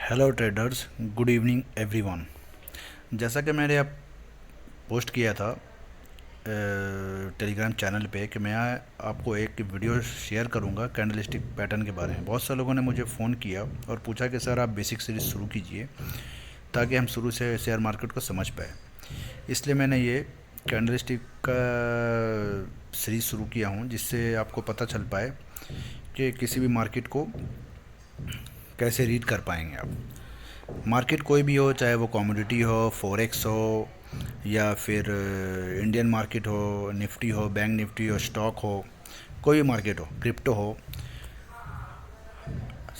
Hello traders, good evening everyone. जैसा कि मैंने अब पोस्ट किया था टेलीग्राम चैनल पे कि मैं आपको एक वीडियो शेयर करूंगा कैंडलस्टिक पैटर्न के बारे में। बहुत से लोगों ने मुझे फ़ोन किया और पूछा कि सर आप बेसिक सीरीज शुरू कीजिए ताकि हम शुरू से शेयर मार्केट को समझ पाए। इसलिए मैंने ये कैंडलस्टिक का सीरीज़ शुरू किया हूँ जिससे आपको पता चल पाए कि किसी भी मार्केट को कैसे रीड कर पाएंगे आप। मार्केट कोई भी हो, चाहे वो कमोडिटी हो, फॉरेक्स हो, या फिर इंडियन मार्केट हो, निफ्टी हो, बैंक निफ्टी हो, स्टॉक हो, कोई भी मार्केट हो, क्रिप्टो हो,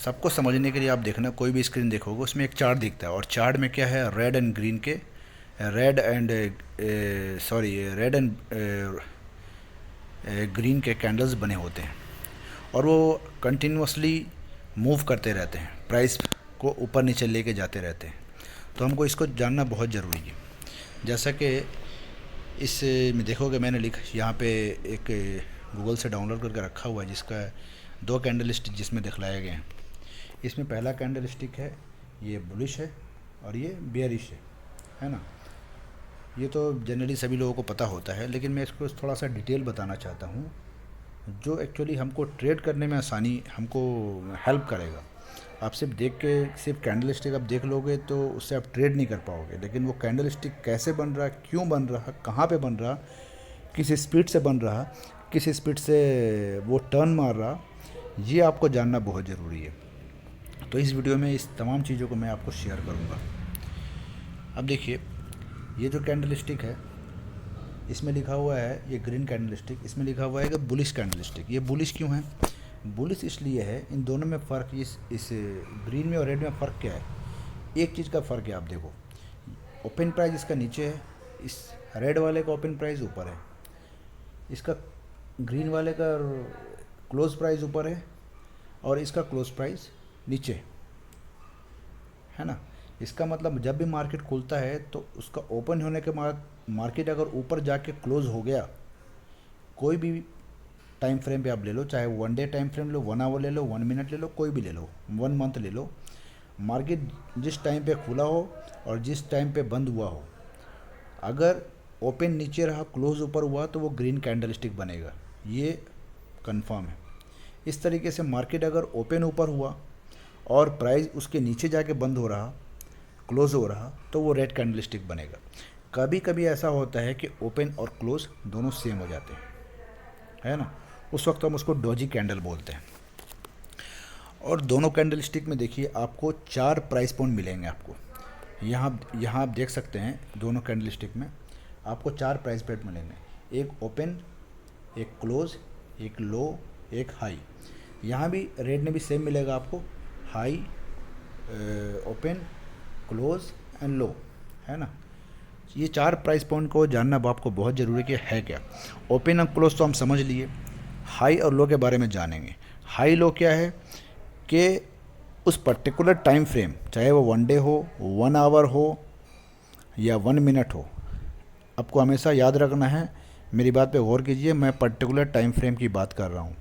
सबको समझने के लिए आप देखना, कोई भी स्क्रीन देखोगे उसमें एक चार्ट दिखता है और चार्ट में क्या है, रेड एंड ग्रीन के रेड एंड ग्रीन के कैंडल्स बने होते हैं और वो कंटिन्यूसली मूव करते रहते हैं, प्राइस को ऊपर नीचे लेके जाते रहते हैं। तो हमको इसको जानना बहुत ज़रूरी है। जैसा कि इस में देखोगे मैंने लिखा यहाँ पे एक गूगल से डाउनलोड करके रखा हुआ है जिसका दो कैंडल स्टिक जिसमें दिखलाए गए हैं। इसमें पहला कैंडल स्टिक है, ये बुलिश है और ये बेयरिश है ना। ये तो जनरली सभी लोगों को पता होता है, लेकिन मैं इसको थोड़ा सा डिटेल बताना चाहता हूँ जो एक्चुअली हमको ट्रेड करने में आसानी हमको हेल्प करेगा। आप सिर्फ देख के सिर्फ कैंडल स्टिक आप देख लोगे तो उससे आप ट्रेड नहीं कर पाओगे, लेकिन वो कैंडल स्टिक कैसे बन रहा, क्यों बन रहा, कहाँ पे बन रहा, किस स्पीड से बन रहा, किस स्पीड से वो टर्न मार रहा, ये आपको जानना बहुत ज़रूरी है। तो इस वीडियो में इस तमाम चीज़ों को मैं आपको शेयर करूँगा। अब देखिए, ये जो कैंडल स्टिक है इसमें लिखा हुआ है, ये ग्रीन कैंडल स्टिक, इसमें लिखा हुआ है कि बुलिश कैंडल स्टिक। ये बुलिश क्यों है? बुलिश इसलिए है, इन दोनों में फ़र्क, इस ग्रीन में और रेड में फ़र्क क्या है? एक चीज़ का फ़र्क है, आप देखो, ओपन प्राइस इसका नीचे है, इस रेड वाले का ओपन प्राइस ऊपर है, इसका ग्रीन वाले का क्लोज प्राइस ऊपर है और इसका क्लोज प्राइस नीचे है ना। इसका मतलब जब भी मार्केट खुलता है तो उसका ओपन होने के बाद मार्केट अगर ऊपर जाके क्लोज हो गया, कोई भी टाइम फ्रेम पे आप ले लो, चाहे one day time flame low, 1 our ले लो, 1 मिनट ले लो, कोई भी ले लो, 1 मंथ ले लो, मार्केट जिस टाइम पे खुला हो और जिस टाइम पे बंद हुआ हो, अगर ओपन नीचे रहा, क्लोज ऊपर हुआ, तो वो ग्रीन कैंडल स्टिक बनेगा, ये कंफर्म है। इस तरीके से मार्केट अगर ओपन ऊपर हुआ और प्राइस उसके नीचे जाके बंद हो रहा, क्लोज हो रहा, तो वो रेड कैंडल स्टिक बनेगा। कभी कभी ऐसा होता है कि ओपन और क्लोज दोनों सेम हो जाते हैं, है ना, उस वक्त हम उसको डॉजी कैंडल बोलते हैं। और दोनों कैंडल स्टिक में देखिए आपको 4 प्राइस पॉइंट मिलेंगे। आपको यहाँ आप देख सकते हैं, दोनों कैंडल स्टिक में आपको 4 प्राइस पॉइंट मिलेंगे, एक ओपन, एक क्लोज, एक लो, एक हाई। यहाँ भी रेड में भी सेम मिलेगा आपको, high, open, close and low, है ना। ये 4 प्राइस पॉइंट को जानना अब आपको बहुत ज़रूरी है क्या। ओपन और क्लोज तो हम समझ लिए, हाई और लो के बारे में जानेंगे। हाई लो क्या है कि उस पर्टिकुलर टाइम फ्रेम, चाहे वो 1 डे हो, 1 आवर हो या 1 मिनट हो, आपको हमेशा याद रखना है, मेरी बात पे गौर कीजिए, मैं पर्टिकुलर टाइम फ्रेम की बात कर रहा हूँ।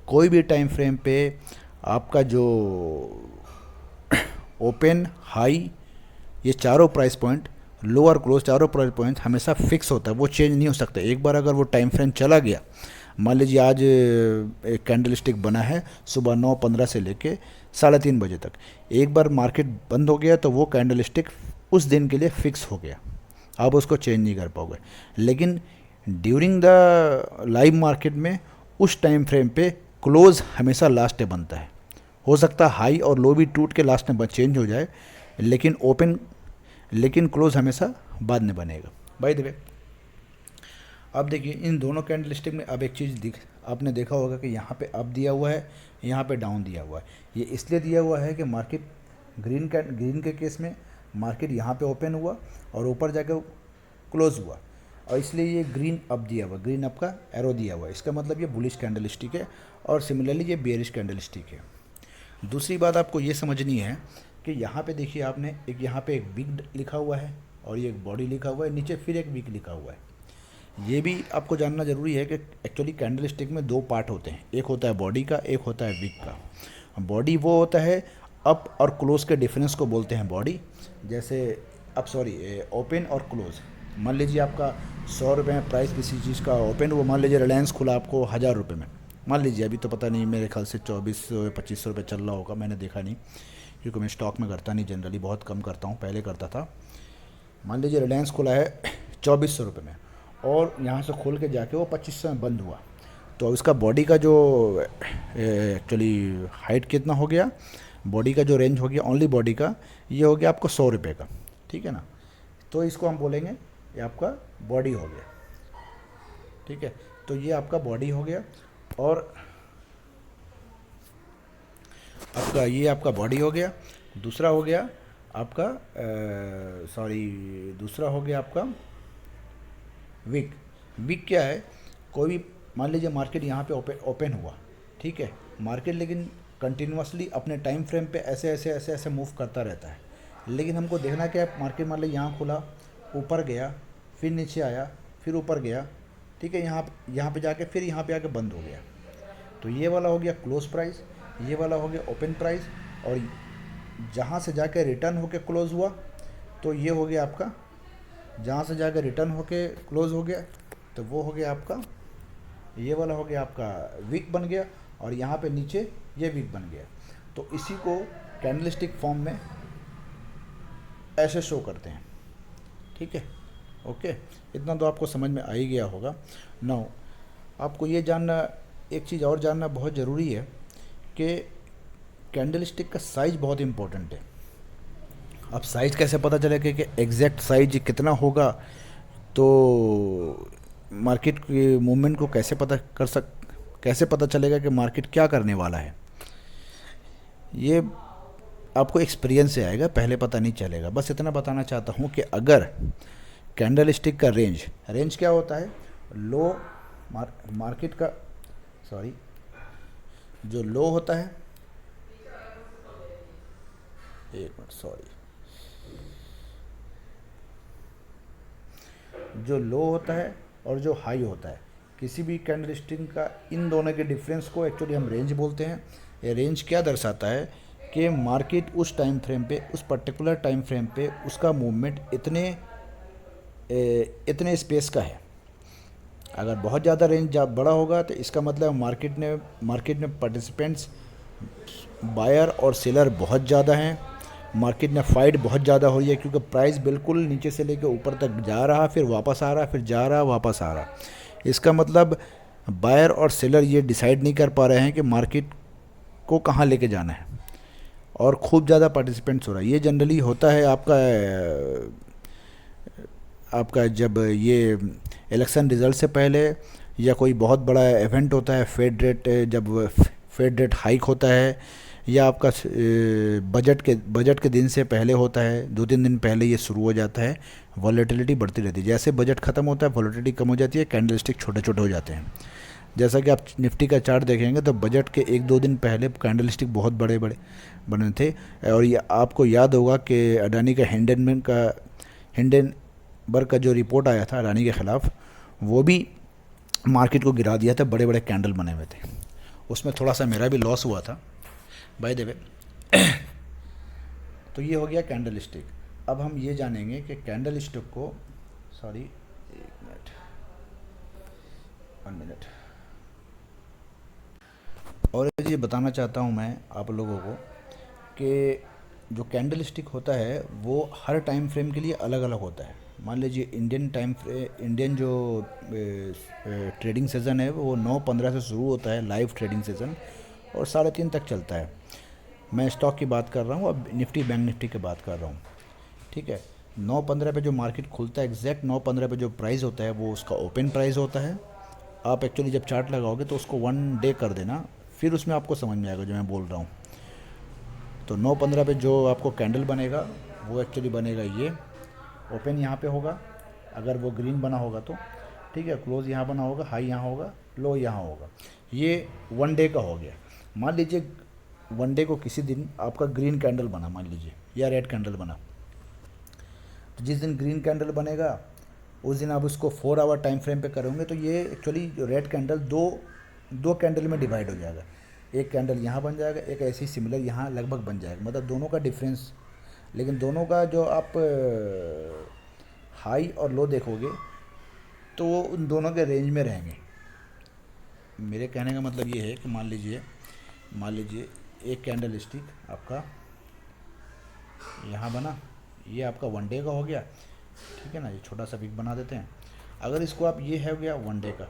कोई भी टाइम फ्रेम पे आपका जो ओपन, हाई, ये चारों प्राइस पॉइंट, लो और क्लोज, चारों प्राइस पॉइंट हमेशा फिक्स होता है, वो चेंज नहीं हो सकता। एक बार अगर वो टाइम फ्रेम चला गया, मान लीजिए आज एक कैंडल स्टिक बना है सुबह 9:15 से लेके 3:30 बजे तक, एक बार मार्केट बंद हो गया तो वो कैंडल स्टिक उस दिन के लिए फिक्स हो गया, आप उसको चेंज नहीं कर पाओगे। लेकिन ड्यूरिंग द लाइव मार्केट में उस टाइम फ्रेम पे क्लोज हमेशा लास्ट डे बनता है। हो सकता है हाई और लो भी टूट के लास्ट में चेंज हो जाए, लेकिन क्लोज हमेशा बाद में बनेगा। बाय द वे, अब देखिए इन दोनों कैंडल स्टिक में अब एक चीज़ आपने देखा होगा कि यहाँ पे अप दिया हुआ है, यहाँ पे डाउन दिया हुआ है। ये इसलिए दिया हुआ है कि मार्केट ग्रीन के केस में मार्केट यहाँ पे ओपन हुआ और ऊपर जाकर क्लोज हुआ, और इसलिए ये ग्रीन अप दिया हुआ, ग्रीन अप का एरो दिया हुआ है, इसका मतलब ये बुलिश कैंडल स्टिक है और सिमिलरली ये बेयरिश कैंडल स्टिक है। दूसरी बात आपको ये समझनी है कि यहाँ पे देखिए, आपने एक यहाँ पे एक बिग लिखा हुआ है और ये एक बॉडी लिखा हुआ है, नीचे फिर एक वीक लिखा हुआ है। ये भी आपको जानना ज़रूरी है कि एक्चुअली कैंडल स्टिक में 2 पार्ट होते हैं, एक होता है बॉडी का, एक होता है विक का। बॉडी वो होता है अप और क्लोज के डिफरेंस को बोलते हैं बॉडी। जैसे अब सॉरी ओपन और क्लोज, मान लीजिए आपका 100 रुपये में प्राइस किसी चीज़ का ओपन, वो मान लीजिए रिलायंस खुला आपको 1000 रुपये में, मान लीजिए, अभी तो पता नहीं, मेरे ख्याल से 2400-2500 रुपये चल रहा होगा, मैंने देखा नहीं क्योंकि मैं स्टॉक में करता नहीं, जनरली बहुत कम करता हूँ, पहले करता था। मान लीजिए रिलायंस खुला है 2400 रुपये में और यहाँ से खोल के जाके वो 2500 में बंद हुआ, तो इसका बॉडी का जो एक्चुअली हाइट कितना हो गया, बॉडी का जो रेंज हो गया, ओनली बॉडी का, ये हो गया आपको 100 रुपये का, ठीक है ना। तो इसको हम बोलेंगे ये आपका बॉडी हो गया, ठीक है। तो ये आपका बॉडी हो गया और आपका ये आपका बॉडी हो गया। दूसरा हो गया आपका दूसरा हो गया आपका वीक। वीक क्या है, कोई भी मान लीजिए मार्केट यहाँ पे ओपन हुआ, ठीक है, मार्केट लेकिन कंटिन्यूसली अपने टाइम फ्रेम पे ऐसे ऐसे ऐसे ऐसे मूव करता रहता है, लेकिन हमको देखना क्या है, मार्केट मान लीजिए यहाँ खुला, ऊपर गया, फिर नीचे आया, फिर ऊपर गया, ठीक है, यहाँ पे जाके फिर यहाँ पे आके बंद हो गया। तो ये वाला हो गया क्लोज प्राइस, ये वाला हो गया ओपन प्राइस, और जहाँ से जाके रिटर्न होके क्लोज हुआ तो ये हो गया आपका, जहाँ से जाके रिटर्न होके क्लोज हो गया तो वो हो गया आपका, ये वाला हो गया आपका वीक बन गया, और यहाँ पे नीचे ये वीक बन गया। तो इसी को कैंडलस्टिक फॉर्म में ऐसे शो करते हैं, ठीक है, ओके। इतना तो आपको समझ में आ ही गया होगा। नाउ आपको ये जानना, एक चीज़ और जानना बहुत ज़रूरी है कि कैंडलस्टिक का साइज़ बहुत इम्पोर्टेंट है। अब साइज़ कैसे पता चलेगा कि एग्जैक्ट साइज कितना होगा, तो मार्केट के मूवमेंट को कैसे पता चलेगा कि मार्केट क्या करने वाला है, ये आपको एक्सपीरियंस से आएगा, पहले पता नहीं चलेगा। बस इतना बताना चाहता हूँ कि अगर कैंडलस्टिक का रेंज क्या होता है, लो मार्केट का जो लो होता है, एक मिनट जो लो होता है और जो हाई होता है किसी भी कैंडलस्टिक का, इन दोनों के डिफरेंस को एक्चुअली हम रेंज बोलते हैं। ये रेंज क्या दर्शाता है कि मार्केट उस टाइम फ्रेम पे, उस पर्टिकुलर टाइम फ्रेम पे उसका मूवमेंट इतने स्पेस का है। अगर बहुत ज़्यादा रेंज बड़ा होगा तो इसका मतलब मार्केट में पार्टिसिपेंट्स बायर और सेलर बहुत ज़्यादा हैं, मार्केट में फाइट बहुत ज़्यादा हो रही है, क्योंकि प्राइस बिल्कुल नीचे से लेकर ऊपर तक जा रहा, फिर वापस आ रहा, फिर जा रहा, वापस आ रहा। इसका मतलब बायर और सेलर ये डिसाइड नहीं कर पा रहे हैं कि मार्केट को कहाँ लेके जाना है, और खूब ज़्यादा पार्टिसिपेंट्स हो रहा है। ये जनरली होता है आपका जब ये इलेक्शन रिज़ल्ट से पहले, या कोई बहुत बड़ा इवेंट होता है, जब फेड रेट हाइक होता है, या आपका बजट के दिन से पहले होता है, 2-3 दिन पहले ये शुरू हो जाता है, वॉलेटिलिटी बढ़ती रहती है। जैसे बजट ख़त्म होता है वॉलेटिलिटी कम हो जाती है, कैंडलस्टिक छोटे छोटे हो जाते हैं। जैसा कि आप निफ्टी का चार्ट देखेंगे तो बजट के 1-2 दिन पहले कैंडलस्टिक बहुत बड़े बने थे, और ये आपको याद होगा कि अडानी का हिंडनबर्ग का जो रिपोर्ट आया था अडानी के ख़िलाफ़, वो भी मार्केट को गिरा दिया था, बड़े बड़े कैंडल बने हुए थे, उसमें थोड़ा सा मेरा भी लॉस हुआ था बाय द वे। तो ये हो गया कैंडलस्टिक। अब हम ये जानेंगे कि कैंडलस्टिक को वन मिनट और ये बताना चाहता हूँ मैं आप लोगों को कि जो कैंडलस्टिक होता है वो हर टाइम फ्रेम के लिए अलग अलग होता है। मान लीजिए इंडियन जो ट्रेडिंग सेशन है वो 9:15 से शुरू होता है, लाइव ट्रेडिंग सेशन, और 3:30 तक चलता है। मैं स्टॉक की बात कर रहा हूँ, अब बैंक निफ्टी की बात कर रहा हूँ, ठीक है। 9:15 पे जो मार्केट खुलता है, एग्जैक्ट 9:15 पे जो प्राइस होता है वो उसका ओपन प्राइस होता है। आप एक्चुअली जब चार्ट लगाओगे तो उसको 1 डे कर देना, फिर उसमें आपको समझ में आएगा जो मैं बोल रहा हूँ। तो 9:15 पे जो आपको कैंडल बनेगा वो एक्चुअली बनेगा, ये ओपन यहाँ पे होगा, अगर वो ग्रीन बना होगा तो, ठीक है, क्लोज यहाँ बना होगा, हाई यहाँ होगा, लो यहाँ होगा। ये 1 डे का हो गया। मान लीजिए 1 डे को किसी दिन आपका ग्रीन कैंडल बना, मान लीजिए, या रेड कैंडल बना, तो जिस दिन ग्रीन कैंडल बनेगा उस दिन आप उसको 4 आवर टाइम फ्रेम पे करोगे तो ये एक्चुअली जो रेड कैंडल दो कैंडल में डिवाइड हो जाएगा। एक कैंडल यहाँ बन जाएगा, एक ऐसी सिमिलर यहाँ लगभग बन जाएगा, मतलब दोनों का डिफरेंस। लेकिन दोनों का जो आप हाई और लो देखोगे तो वो उन दोनों के रेंज में रहेंगे। मेरे कहने का मतलब ये है कि मान लीजिए एक कैंडल स्टिक आपका यहाँ बना, ये आपका 1 डे का हो गया, ठीक है ना। ये छोटा सा पिक बना देते हैं। अगर इसको आप, ये है हो गया 1 डे का,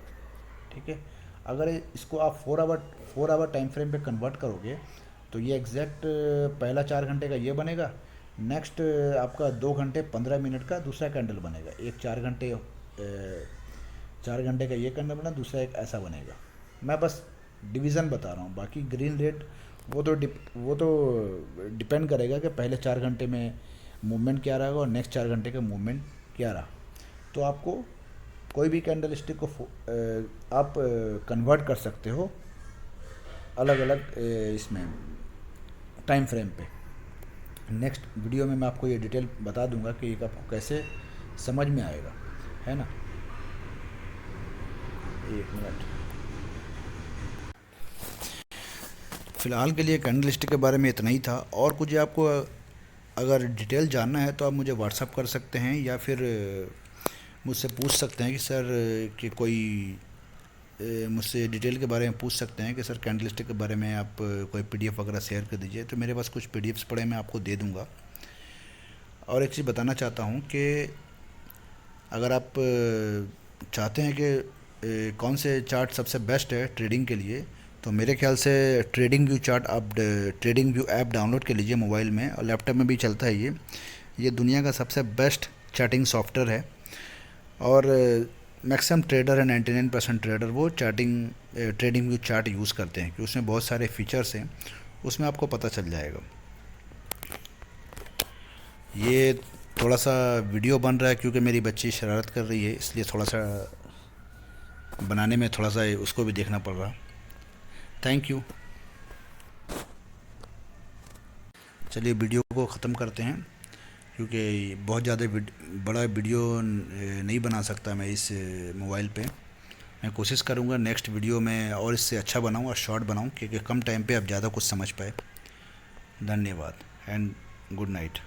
ठीक है। अगर इसको आप 4 आवर टाइम फ्रेम पे कन्वर्ट करोगे तो ये एग्जैक्ट पहला 4 घंटे का ये बनेगा, नेक्स्ट आपका 2 घंटे 15 मिनट का दूसरा कैंडल बनेगा, एक 4 घंटे का ये कैंडल बना, दूसरा एक ऐसा बनेगा। मैं बस डिवीज़न बता रहा हूँ, बाकी ग्रीन रेड वो तो डिपेंड करेगा कि पहले 4 घंटे में मूवमेंट क्या रहेगा और नेक्स्ट 4 घंटे का मूवमेंट क्या रहा। तो आपको कोई भी कैंडल स्टिक को आप कन्वर्ट कर सकते हो अलग अलग इसमें टाइम फ्रेम पे। नेक्स्ट वीडियो में मैं आपको ये डिटेल बता दूंगा कि एक आपको कैसे समझ में आएगा, है ना। एक मिनट, फ़िलहाल के लिए कैंडल स्टिक के बारे में इतना ही था। और कुछ आपको अगर डिटेल जानना है तो आप मुझे व्हाट्सअप कर सकते हैं या फिर मुझसे पूछ सकते हैं कि सर कि कोई मुझसे डिटेल के बारे में पूछ सकते हैं कि सर कैंडल स्टिक के बारे में आप कोई पीडीएफ वगैरह शेयर कर दीजिए। तो मेरे पास कुछ पीडीएफ्स पड़े, मैं आपको दे दूंगा। और एक चीज़ बताना चाहता हूँ कि अगर आप चाहते हैं कि कौन से चार्ट सबसे बेस्ट है ट्रेडिंग के लिए, तो मेरे ख्याल से ट्रेडिंग व्यू चार्ट, आप ट्रेडिंग व्यू ऐप डाउनलोड कर लीजिए मोबाइल में, और लैपटॉप में भी चलता है ये दुनिया का सबसे बेस्ट चार्टिंग सॉफ्टवेयर है। और मैक्सिमम ट्रेडर है, 99% ट्रेडर वो ट्रेडिंग व्यू चार्ट यूज़ करते हैं कि उसमें बहुत सारे फीचर्स हैं, उसमें आपको पता चल जाएगा। ये थोड़ा सा वीडियो बन रहा है क्योंकि मेरी बच्ची शरारत कर रही है, इसलिए थोड़ा सा बनाने में थोड़ा सा उसको भी देखना पड़ रहा। Thank you. चलिए वीडियो को ख़त्म करते हैं क्योंकि बहुत ज़्यादा बड़ा वीडियो नहीं बना सकता मैं इस मोबाइल पे। मैं कोशिश करूँगा नेक्स्ट वीडियो में और इससे अच्छा बनाऊँ और शॉर्ट बनाऊँ, क्योंकि कम टाइम पे आप ज़्यादा कुछ समझ पाए। धन्यवाद एंड गुड नाइट।